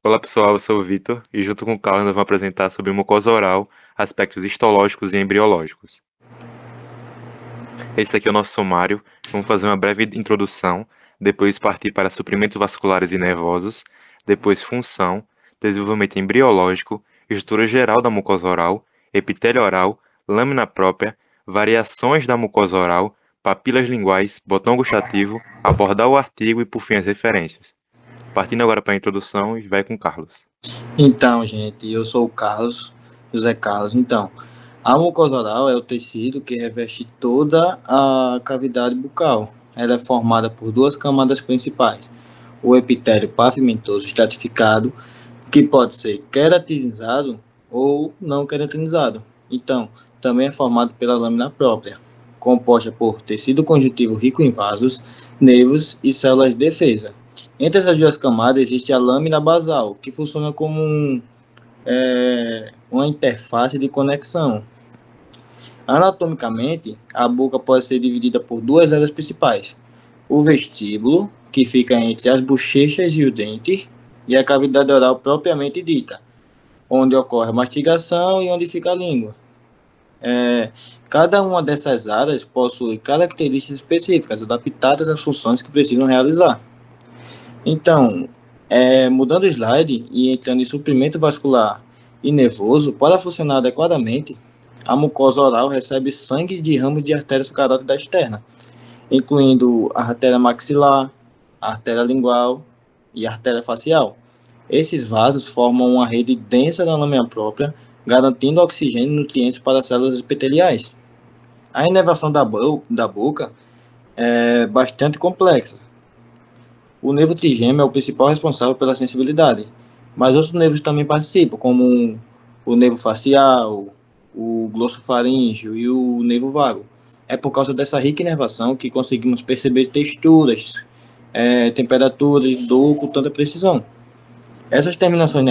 Olá pessoal, eu sou o Vitor e junto com o Carlos nós vamos apresentar sobre mucosa oral, aspectos histológicos e embriológicos. Esse aqui é o nosso sumário, vamos fazer uma breve introdução, depois partir para suprimentos vasculares e nervosos, depois função, desenvolvimento embriológico, estrutura geral da mucosa oral, epitélio oral, lâmina própria, variações da mucosa oral, papilas linguais, botão gustativo, abordar o artigo e por fim as referências. Partindo agora para a introdução e vai com o Carlos. Então, gente, eu sou o Carlos, José Carlos. Então, a mucosa oral é o tecido que reveste toda a cavidade bucal. Ela é formada por duas camadas principais: o epitélio pavimentoso estratificado, que pode ser queratinizado ou não queratinizado. Então, também é formado pela lâmina própria, composta por tecido conjuntivo rico em vasos, nervos e células de defesa. Entre essas duas camadas existe a lâmina basal, que funciona como uma interface de conexão. Anatomicamente, a boca pode ser dividida por duas áreas principais: o vestíbulo, que fica entre as bochechas e o dente, e a cavidade oral propriamente dita, onde ocorre a mastigação e onde fica a língua. Cada uma dessas áreas possui características específicas, adaptadas às funções que precisam realizar. Então, mudando o slide e entrando em suprimento vascular e nervoso, para funcionar adequadamente, a mucosa oral recebe sangue de ramos de artérias carótida externa, incluindo a artéria maxilar, a artéria lingual e a artéria facial. Esses vasos formam uma rede densa da lâmina própria, garantindo oxigênio e nutrientes para as células epiteliais. A inervação da boca é bastante complexa. O nervo trigêmeo é o principal responsável pela sensibilidade, mas outros nervos também participam, como o nervo facial, o glossofaríngeo e o nervo vago. É por causa dessa rica inervação que conseguimos perceber texturas, temperaturas, dor com tanta precisão. Essas terminações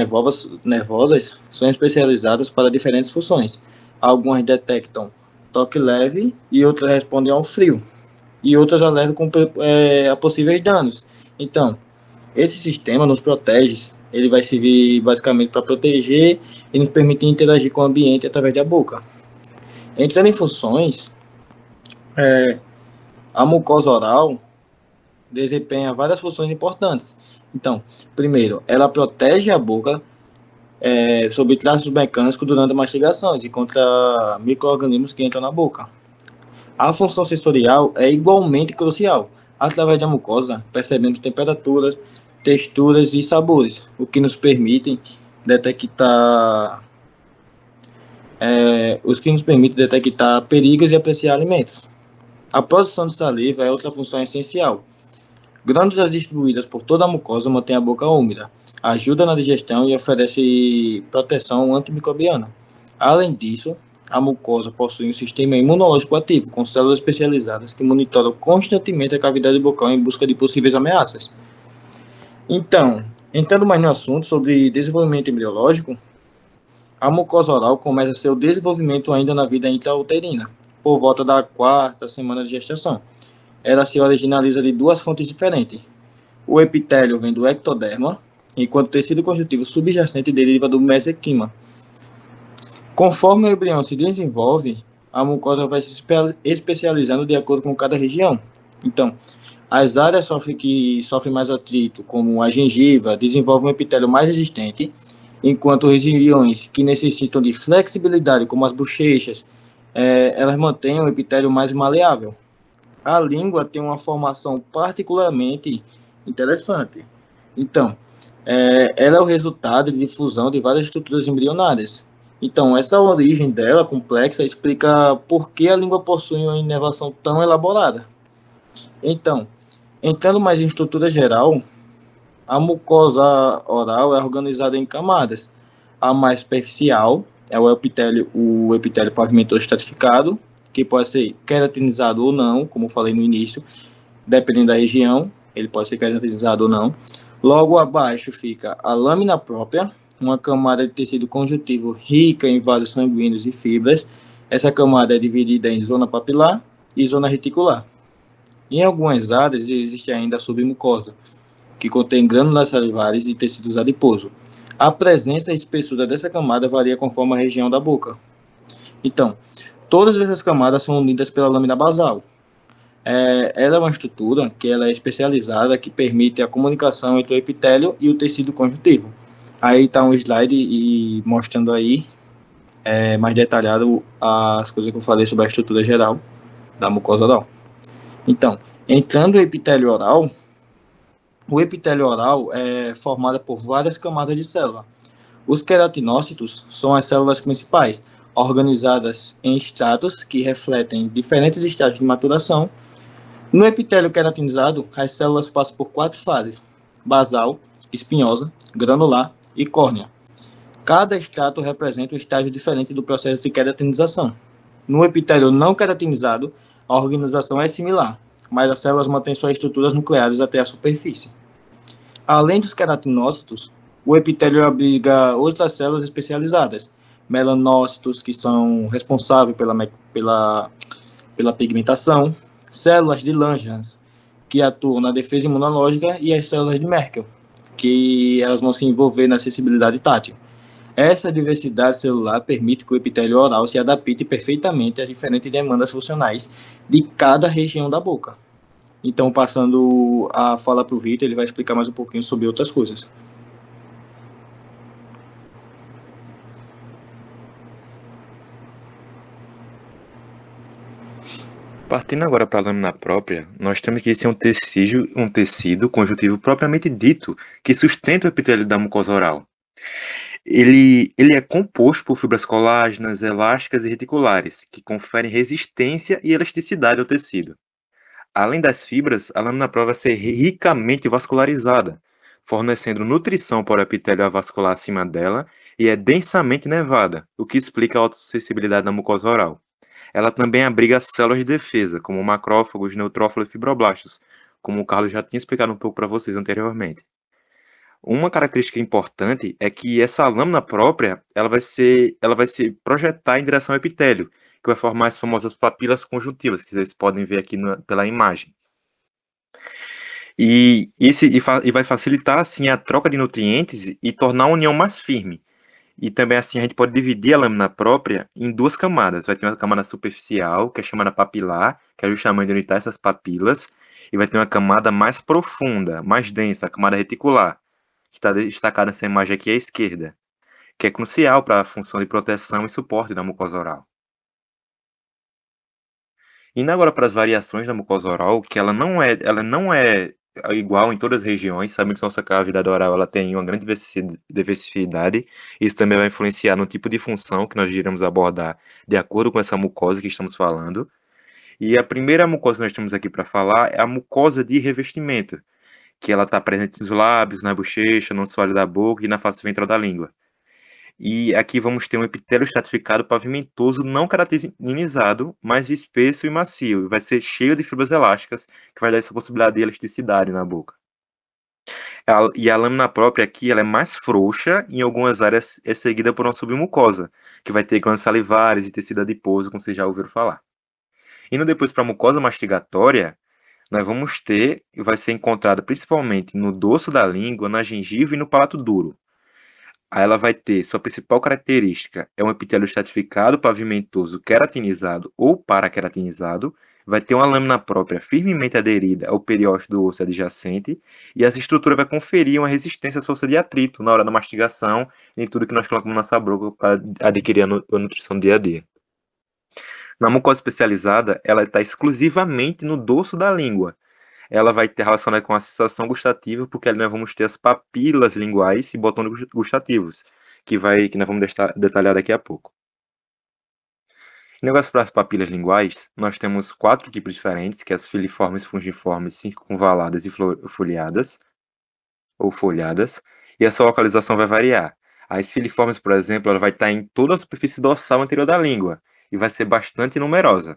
nervosas são especializadas para diferentes funções. Algumas detectam toque leve e outras respondem ao frio. E outras alertam a possíveis danos. Então, esse sistema nos protege, ele vai servir basicamente para proteger e nos permitir interagir com o ambiente através da boca. Entrando em funções, a mucosa oral desempenha várias funções importantes. Então, primeiro, ela protege a boca sob traços mecânicos durante a mastigação e contra micro-organismos que entram na boca. A função sensorial é igualmente crucial. Através da mucosa, percebemos temperaturas, texturas e sabores, o que nos permitem detectar perigos e apreciar alimentos. A produção de saliva é outra função essencial. Glândulas distribuídas por toda a mucosa mantêm a boca úmida, ajuda na digestão e oferece proteção antimicrobiana. Além disso, a mucosa possui um sistema imunológico ativo, com células especializadas que monitoram constantemente a cavidade bucal em busca de possíveis ameaças. Então, entrando mais no assunto sobre desenvolvimento embriológico, a mucosa oral começa seu desenvolvimento ainda na vida intrauterina, por volta da quarta semana de gestação. Ela se originaliza de duas fontes diferentes. O epitélio vem do ectoderma, enquanto o tecido conjuntivo subjacente deriva do mesenquima. Conforme o embrião se desenvolve, a mucosa vai se especializando de acordo com cada região. Então, as áreas que sofrem mais atrito, como a gengiva, desenvolvem um epitélio mais resistente, enquanto regiões que necessitam de flexibilidade, como as bochechas, elas mantêm um epitélio mais maleável. A língua tem uma formação particularmente interessante. Então, ela é o resultado de fusão de várias estruturas embrionárias. Então, essa origem dela, complexa, explica por que a língua possui uma inervação tão elaborada. Então, entrando mais em estrutura geral, a mucosa oral é organizada em camadas. A mais superficial é o epitélio pavimentoso estratificado, que pode ser queratinizado ou não, como falei no início, dependendo da região, ele pode ser queratinizado ou não. Logo abaixo fica a lâmina própria, uma camada de tecido conjuntivo rica em vasos sanguíneos e fibras. Essa camada é dividida em zona papilar e zona reticular. Em algumas áreas existe ainda a submucosa, que contém glândulas salivares e tecidos adiposo. A presença e espessura dessa camada varia conforme a região da boca. Então, todas essas camadas são unidas pela lâmina basal. Ela é uma estrutura que ela é especializada, que permite a comunicação entre o epitélio e o tecido conjuntivo. Aí está um slide e mostrando aí mais detalhado as coisas que eu falei sobre a estrutura geral da mucosa oral. Então, entrando no epitélio oral, o epitélio oral é formado por várias camadas de célula. Os queratinócitos são as células principais, organizadas em estratos que refletem diferentes estágios de maturação. No epitélio queratinizado, as células passam por 4 fases: basal, espinhosa, granular e córnea. Cada estrato representa um estágio diferente do processo de queratinização. No epitélio não queratinizado, a organização é similar, mas as células mantêm suas estruturas nucleares até a superfície. Além dos queratinócitos, o epitélio abriga outras células especializadas, melanócitos, que são responsáveis pela pigmentação, células de Langerhans, que atuam na defesa imunológica, e as células de Merkel, que elas vão se envolver na sensibilidade tátil. Essa diversidade celular permite que o epitélio oral se adapte perfeitamente às diferentes demandas funcionais de cada região da boca. Então, passando a fala para o Vitor, ele vai explicar mais um pouquinho sobre outras coisas. Partindo agora para a lâmina própria, nós temos que ser um tecido conjuntivo propriamente dito, que sustenta o epitélio da mucosa oral. Ele é composto por fibras colágenas, elásticas e reticulares, que conferem resistência e elasticidade ao tecido. Além das fibras, a lâmina própria vai ser ricamente vascularizada, fornecendo nutrição para o epitélio avascular acima dela, e é densamente nervada, o que explica a autossensibilidade da mucosa oral. Ela também abriga células de defesa, como macrófagos, neutrófilos e fibroblastos, como o Carlos já tinha explicado um pouco para vocês anteriormente. Uma característica importante é que essa lâmina própria, ela vai se projetar em direção ao epitélio, que vai formar as famosas papilas conjuntivas, que vocês podem ver aqui pela imagem. E vai facilitar, assim, a troca de nutrientes e tornar a união mais firme. E também, assim, a gente pode dividir a lâmina própria em 2 camadas. Vai ter uma camada superficial, que é chamada papilar, que é justamente onde estão essas papilas, e vai ter uma camada mais profunda, mais densa, a camada reticular, que está destacada nessa imagem aqui à esquerda, que é crucial para a função de proteção e suporte da mucosa oral. Indo agora para as variações da mucosa oral, que ela não é igual em todas as regiões. Sabemos que nossa cavidade oral ela tem uma grande diversidade. Isso também vai influenciar no tipo de função que nós iremos abordar de acordo com essa mucosa que estamos falando. E a primeira mucosa que nós temos aqui para falar é a mucosa de revestimento, que ela está presente nos lábios, na bochecha, no assoalho da boca e na face ventral da língua. E aqui vamos ter um epitélio estratificado pavimentoso não queratinizado, mas espesso e macio. E vai ser cheio de fibras elásticas, que vai dar essa possibilidade de elasticidade na boca. E a lâmina própria aqui ela é mais frouxa, em algumas áreas é seguida por uma submucosa, que vai ter glândulas salivares e tecido adiposo, como vocês já ouviram falar. Indo depois para a mucosa mastigatória, nós vamos ter, e vai ser encontrada principalmente no dorso da língua, na gengiva e no palato duro. Aí ela vai ter, sua principal característica é um epitélio estratificado, pavimentoso, queratinizado ou paraqueratinizado, vai ter uma lâmina própria firmemente aderida ao periósteo do osso adjacente, e essa estrutura vai conferir uma resistência à força de atrito na hora da mastigação e tudo que nós colocamos na nossa boca para adquirir a nutrição do dia a dia. Na mucosa especializada, ela está exclusivamente no dorso da língua. Ela vai ter relacionada com a sensação gustativa, porque ali nós vamos ter as papilas linguais e botões gustativos, que nós vamos detalhar daqui a pouco. Em negócio para as papilas linguais, nós temos 4 tipos diferentes, que é as filiformes, fungiformes, circunvaladas e foliadas, ou folhadas, e essa localização vai variar. As filiformes, por exemplo, ela vai estar em toda a superfície dorsal anterior da língua, e vai ser bastante numerosa.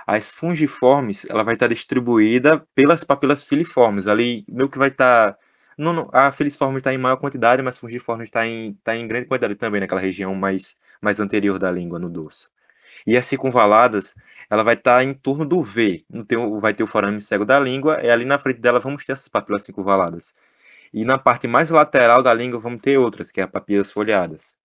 As fungiformes, ela vai estar distribuída pelas papilas filiformes, ali meio que vai estar... Não, a filiforme está em maior quantidade, mas fungiforme está em grande quantidade também, naquela região mais anterior da língua, no dorso. E as circunvaladas, ela vai estar em torno do V, vai ter o forame cego da língua, e ali na frente dela vamos ter essas papilas circunvaladas. E na parte mais lateral da língua vamos ter outras, que é as papilas foliadas.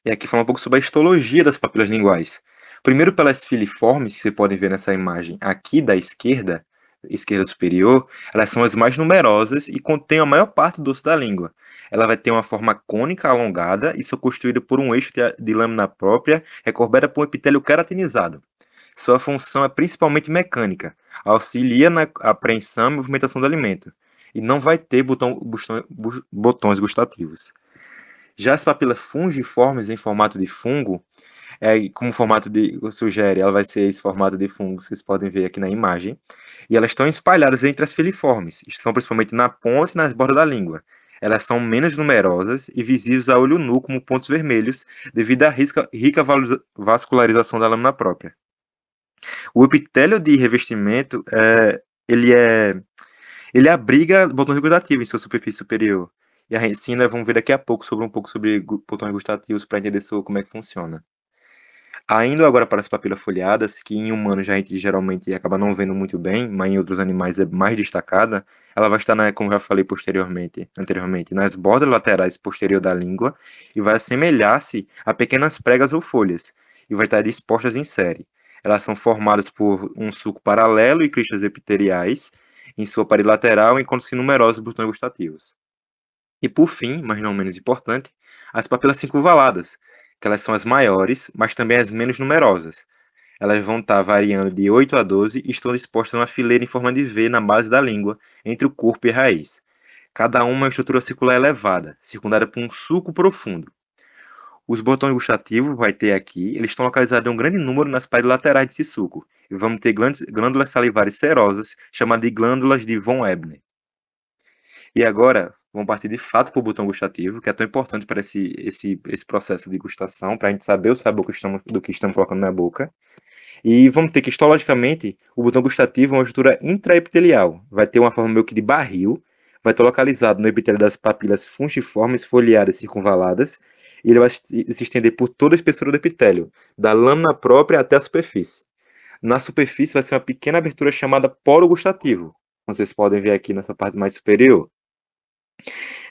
E aqui fala um pouco sobre a histologia das papilas linguais. Primeiro pelas filiformes, que você pode ver nessa imagem aqui da esquerda, esquerda superior, elas são as mais numerosas e contêm a maior parte do osso da língua. Ela vai ter uma forma cônica alongada e são constituídas por um eixo de lâmina própria, recoberta por um epitélio queratinizado. Sua função é principalmente mecânica, auxilia na apreensão e movimentação do alimento, e não vai ter botões gustativos. Já as papilas fungiformes em formato de fungo, como o formato sugere, ela vai ser esse formato de fungo, vocês podem ver aqui na imagem, e elas estão espalhadas entre as filiformes, são principalmente na ponta e nas bordas da língua. Elas são menos numerosas e visíveis a olho nu como pontos vermelhos, devido à rica vascularização da lâmina própria. O epitélio de revestimento, ele é ele abriga botões gustativos em sua superfície superior. E a resina, vamos ver daqui a pouco sobre botões gustativos para entender como é que funciona. Indo agora para as papilas foliadas, que em humanos a gente geralmente acaba não vendo muito bem, mas em outros animais é mais destacada, ela vai estar, como já falei anteriormente, nas bordas laterais posterior da língua e vai assemelhar-se a pequenas pregas ou folhas, e vai estar dispostas em série. Elas são formadas por um sulco paralelo e cristas epiteliais em sua parede lateral, enquanto-se numerosos botões gustativos. E por fim, mas não menos importante, as papilas circunvaladas, que elas são as maiores, mas também as menos numerosas. Elas vão estar variando de 8 a 12 e estão dispostas numa fileira em forma de V na base da língua, entre o corpo e a raiz. Cada uma é uma estrutura circular elevada, circundada por um sulco profundo. Os botões gustativos, vai ter aqui, eles estão localizados em um grande número nas paredes laterais desse suco. E vamos ter glândulas salivares serosas, chamadas de glândulas de von Ebner. E agora, vamos partir de fato para o botão gustativo, que é tão importante para esse processo de gustação, para a gente saber o sabor do que estamos colocando na boca. E vamos ter que, histologicamente, o botão gustativo é uma estrutura intraepitelial. Vai ter uma forma meio que de barril, vai estar localizado no epitélio das papilas fungiformes foliadas circunvaladas, e ele vai se estender por toda a espessura do epitélio, da lâmina própria até a superfície. Na superfície vai ser uma pequena abertura chamada poro gustativo. Vocês podem ver aqui nessa parte mais superior.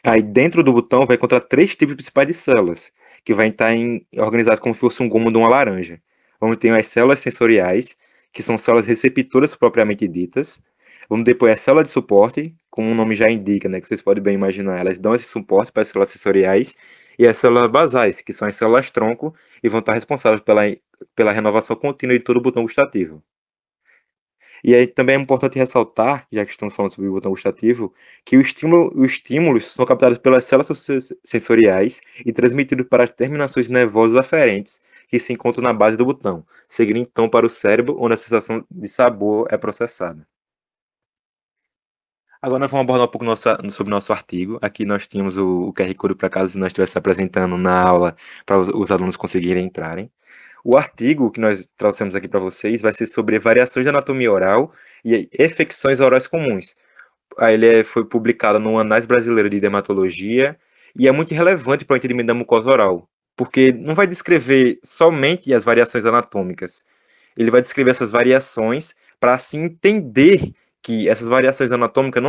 Aí dentro do botão vai encontrar três tipos principais de células, que vai estar organizadas como se fosse um gomo de uma laranja. Vamos ter as células sensoriais, que são células receptoras propriamente ditas. Vamos depois as células de suporte, como o nome já indica, né, que vocês podem bem imaginar, elas dão esse suporte para as células sensoriais. E as células basais, que são as células tronco, e vão estar responsáveis pela renovação contínua de todo o botão gustativo. E aí também é importante ressaltar, já que estamos falando sobre o botão gustativo, que os estímulos são captados pelas células sensoriais e transmitidos para as terminações nervosas aferentes que se encontram na base do botão, seguindo então para o cérebro, onde a sensação de sabor é processada. Agora nós vamos abordar um pouco sobre o nosso artigo. Aqui nós tínhamos o QR Code para caso nós estivesse apresentando na aula para os alunos conseguirem entrarem. O artigo que nós trouxemos aqui para vocês vai ser sobre variações de anatomia oral e infecções orais comuns. Ele foi publicado no Anais Brasileiro de Dermatologia e é muito relevante para o entendimento da mucosa oral, porque não vai descrever somente as variações anatômicas, ele vai descrever essas variações para assim entender que essas variações anatômicas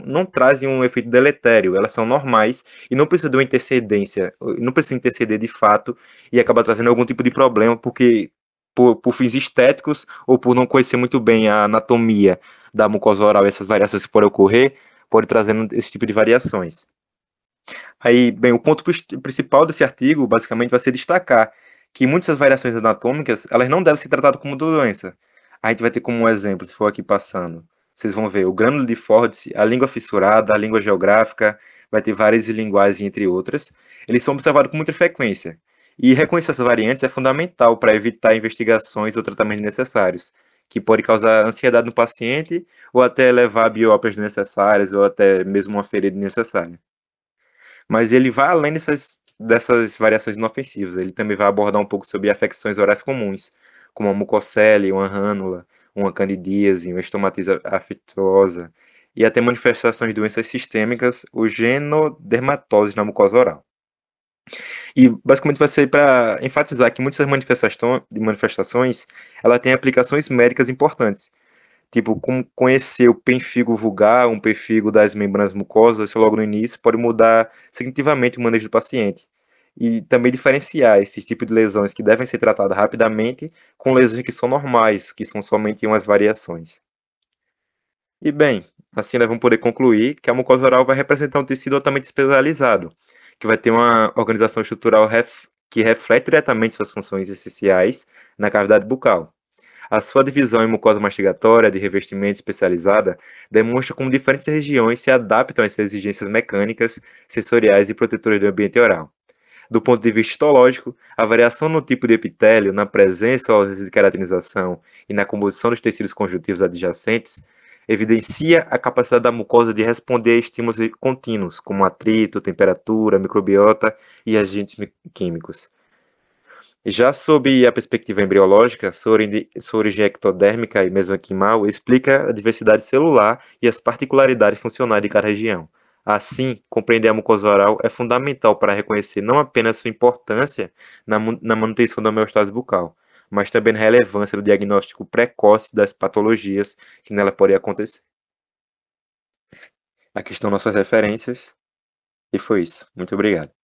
não trazem um efeito deletério, elas são normais e não precisa de uma intercedência, não precisa interceder de fato e acaba trazendo algum tipo de problema porque por fins estéticos ou por não conhecer muito bem a anatomia da mucosa oral, essas variações que podem ocorrer, pode trazendo esse tipo de variações. Aí, bem, o ponto principal desse artigo, basicamente, vai ser destacar que muitas variações anatômicas, elas não devem ser tratadas como doença. A gente vai ter como um exemplo, se for aqui passando, vocês vão ver o grânulo de Fordyce, a língua fissurada, a língua geográfica, vai ter várias linguagens, entre outras. Eles são observados com muita frequência. E reconhecer essas variantes é fundamental para evitar investigações ou tratamentos necessários, que pode causar ansiedade no paciente ou até levar a biópias necessárias ou até mesmo uma ferida necessária. Mas ele vai além dessas variações inofensivas. Ele também vai abordar um pouco sobre afecções orais comuns, como a mucocele, uma rânula, uma candidíase, uma estomatite aftosa, e até manifestações de doenças sistêmicas, ou genodermatose na mucosa oral. E basicamente vai ser para enfatizar que muitas manifestações ela tem aplicações médicas importantes, Tipo, como conhecer o pênfigo vulgar, um pênfigo das membranas mucosas logo no início, pode mudar significativamente o manejo do paciente. E também diferenciar esses tipos de lesões que devem ser tratadas rapidamente com lesões que são normais, que são somente umas variações. E bem, assim nós vamos poder concluir que a mucosa oral vai representar um tecido altamente especializado, que vai ter uma organização estrutural que reflete diretamente suas funções essenciais na cavidade bucal. A sua divisão em mucosa mastigatória de revestimento especializada demonstra como diferentes regiões se adaptam a essas exigências mecânicas, sensoriais e protetoras do ambiente oral. Do ponto de vista histológico, a variação no tipo de epitélio, na presença ou ausência de queratinização e na composição dos tecidos conjuntivos adjacentes evidencia a capacidade da mucosa de responder a estímulos contínuos, como atrito, temperatura, microbiota e agentes químicos. Já sob a perspectiva embriológica, sua origem ectodérmica e mesenquimal explica a diversidade celular e as particularidades funcionais de cada região. Assim, compreender a mucosa oral é fundamental para reconhecer não apenas sua importância na manutenção da homeostase bucal, mas também na relevância do diagnóstico precoce das patologias que nela podem acontecer. Aqui estão nossas referências, e foi isso. Muito obrigado.